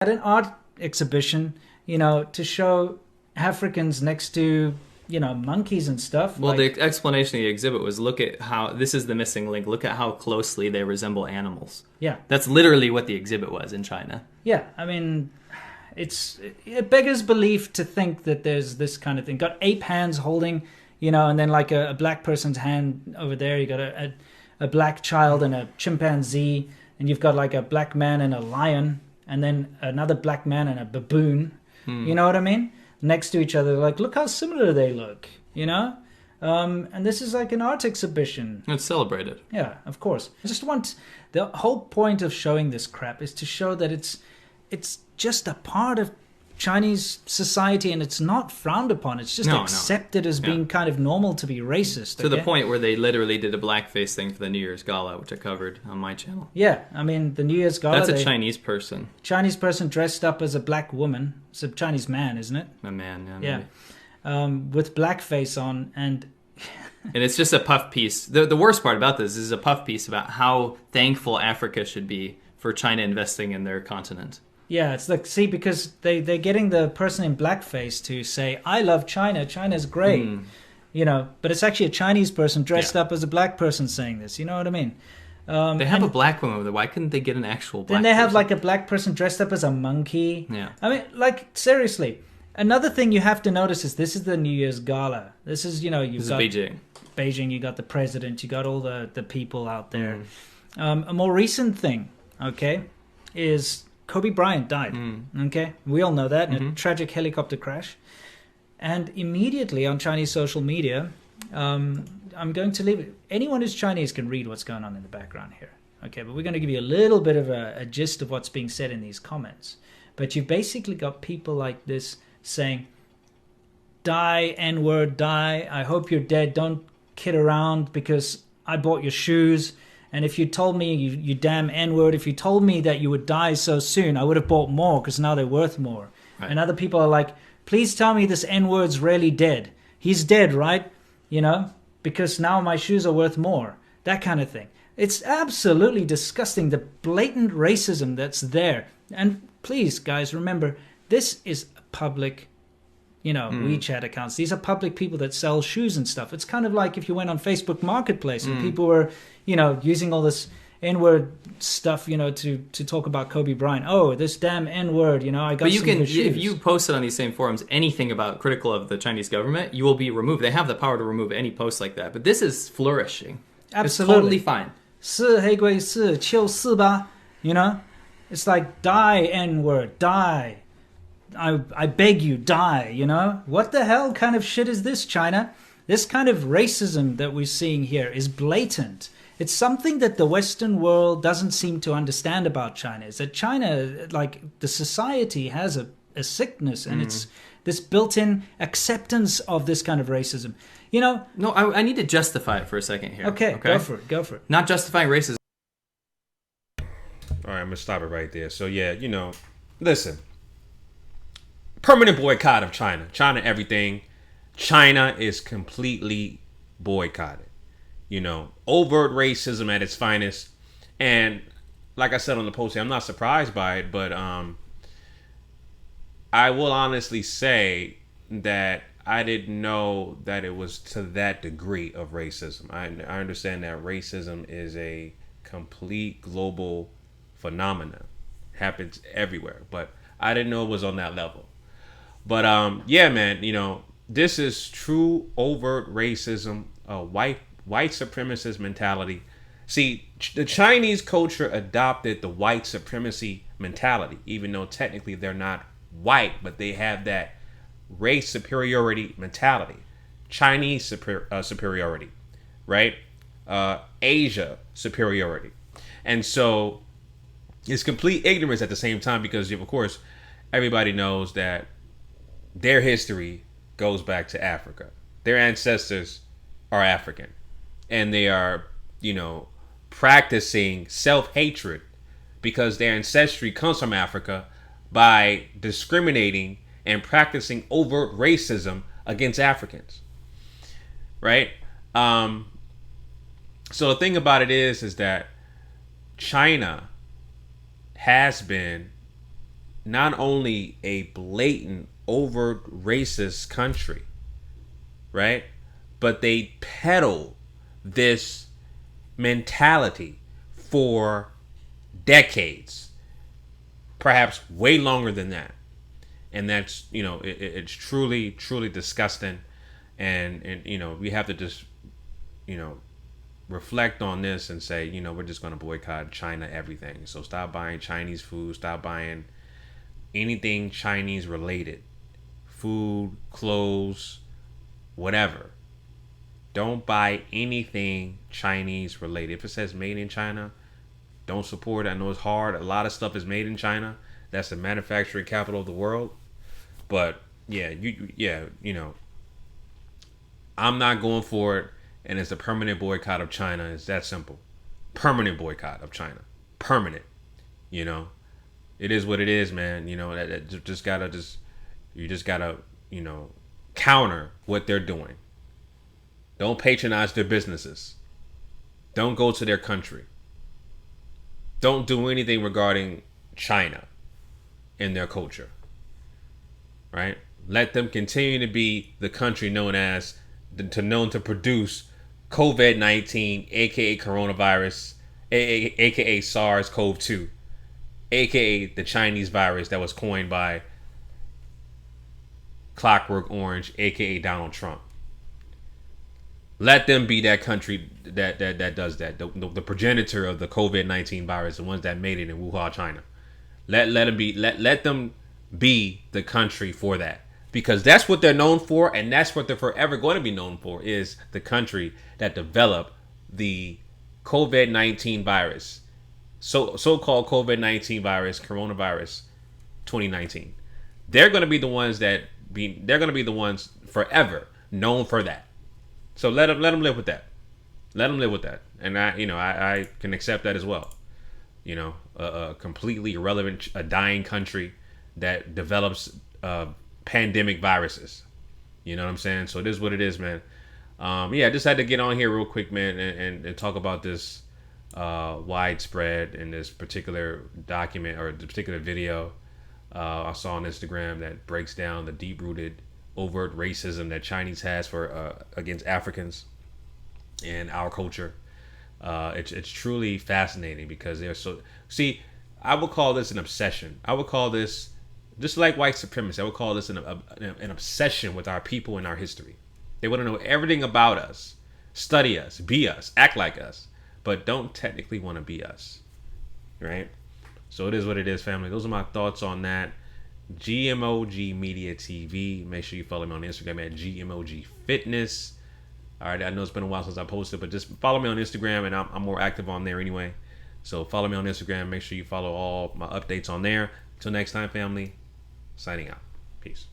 at an art exhibition, to show Africans next to, monkeys and stuff. Well, the explanation of the exhibit was, look at how, this is the missing link, look at how closely they resemble animals. Yeah. That's literally what the exhibit was in China. Yeah, I mean, it beggars belief to think that there's this kind of thing. Got ape hands holding, and then like a black person's hand over there. You got a black child and a chimpanzee, and you've got like a black man and a lion, and then another black man and a baboon. You know what I mean? Next to each other, like, look how similar they look, and this is like an art exhibition. It's celebrated. Yeah, of course. I just want, the whole point of showing this crap is to show that it's just a part of Chinese society, and it's not frowned upon. It's just accepted as being kind of normal to be racist. To the point where they literally did a blackface thing for the New Year's Gala, which I covered on my channel. Yeah, I mean, the New Year's Gala... That's a Chinese person. Chinese person dressed up as a black woman. It's a Chinese man, isn't it? A man, yeah. With blackface on, and... and it's just a puff piece. The worst part about this is a puff piece about how thankful Africa should be for China investing in their continent. Yeah, it's like, see, because they're getting the person in blackface to say, I love China, China's great, but it's actually a Chinese person dressed up as a black person saying this, you know what I mean? They have a black woman over there. Why couldn't they get an actual black person? Then they have like a black person dressed up as a monkey. Yeah. I mean, like, seriously. Another thing you have to notice is this is the New Year's Gala. This is, you've got Beijing, you got the president, you got all the people out there. A more recent thing, is... Kobe Bryant died, okay? We all know that, in a tragic helicopter crash. And immediately on Chinese social media, I'm going to leave it. Anyone who's Chinese can read what's going on in the background here, okay? But we're going to give you a little bit of a gist of what's being said in these comments. But you've basically got people like this saying, die, N-word, die. I hope you're dead. Don't kid around because I bought your shoes. And if you told me, you damn N-word, if you told me that you would die so soon, I would have bought more because now they're worth more. Right. And other people are like, please tell me this N-word's really dead. He's dead, right? Because now my shoes are worth more. That kind of thing. It's absolutely disgusting, the blatant racism that's there. And please, guys, remember, this is public, WeChat accounts. These are public people that sell shoes and stuff. It's kind of like if you went on Facebook Marketplace and people were... using all this N-word stuff, to talk about Kobe Bryant. Oh, this damn N-word, I got. But you can, if you post it on these same forums, anything about critical of the Chinese government, you will be removed. They have the power to remove any post like that. But this is flourishing. Absolutely, it's totally fine. 是黑鬼是就是吧, it's like die N-word, die. I beg you, die. What the hell kind of shit is this, China? This kind of racism that we're seeing here is blatant. It's something that the Western world doesn't seem to understand about China. Is that China, like the society, has a sickness, and it's this built-in acceptance of this kind of racism. No, I need to justify it for a second here. Okay, go for it. Not justifying racism. All right, I'm going to stop it right there. So, yeah, listen. Permanent boycott of China. China everything. China is completely boycotted. Overt racism at its finest. And like I said on the post, I'm not surprised by it, but I will honestly say that I didn't know that it was to that degree of racism. I understand that racism is a complete global phenomenon. Happens everywhere, but I didn't know it was on that level. But yeah, man, this is true overt racism, white supremacist mentality. See, the Chinese culture adopted the white supremacy mentality, even though technically they're not white, but they have that race superiority mentality. Chinese superiority, right? Asia superiority. And so it's complete ignorance at the same time because, of course, everybody knows that their history goes back to Africa. Their ancestors are African. And they are, practicing self-hatred because their ancestry comes from Africa by discriminating and practicing overt racism against Africans. Right? So the thing about it is that China has been not only a blatant, overt racist country, right? But they peddle this mentality for decades, perhaps way longer than that. And that's, it's truly, truly disgusting. And we have to just, reflect on this and say, we're just going to boycott China, everything. So stop buying Chinese food, stop buying anything Chinese related, food, clothes, whatever. Don't buy anything Chinese related. If it says made in China, don't support it. I know it's hard. A lot of stuff is made in China. That's the manufacturing capital of the world. But I'm not going for it. And it's a permanent boycott of China. It's that simple. Permanent boycott of China. Permanent. It is what it is, man. You just gotta counter what they're doing. Don't patronize their businesses. Don't go to their country. Don't do anything regarding China and their culture. Right? Let them continue to be the country known to produce COVID-19, aka coronavirus, aka SARS-CoV-2, aka the Chinese virus that was coined by Clockwork Orange, aka Donald Trump. Let them be that country that does that. The progenitor of the COVID-19 virus, the ones that made it in Wuhan, China. Let them be the country for that. Because that's what they're known for, and that's what they're forever going to be known for, is the country that developed the COVID-19 virus, so-called COVID-19 virus, coronavirus 2019. They're going to be the ones forever known for that. So let them live with that. Let them live with that, and I can accept that as well. A completely irrelevant, a dying country that develops pandemic viruses. You know what I'm saying? So it is what it is, man. I just had to get on here real quick, man, and talk about this widespread in this particular document or the particular video I saw on Instagram that breaks down the deep-rooted, overt racism that Chinese has for against Africans and our culture. It's truly fascinating because they're so... See, I would call this an obsession. I would call this, just like white supremacy, I would call this an obsession with our people and our history. They want to know everything about us, study us, be us, act like us, but don't technically want to be us, right? So it is what it is, family. Those are my thoughts on that. GMOGMediaTV. Make sure you follow me on Instagram at GMOGFitness. All right, I know it's been a while since I posted, but just follow me on Instagram, and I'm more active on there anyway. So follow me on Instagram. Make sure you follow all my updates on there. Until next time, family. Signing out. Peace.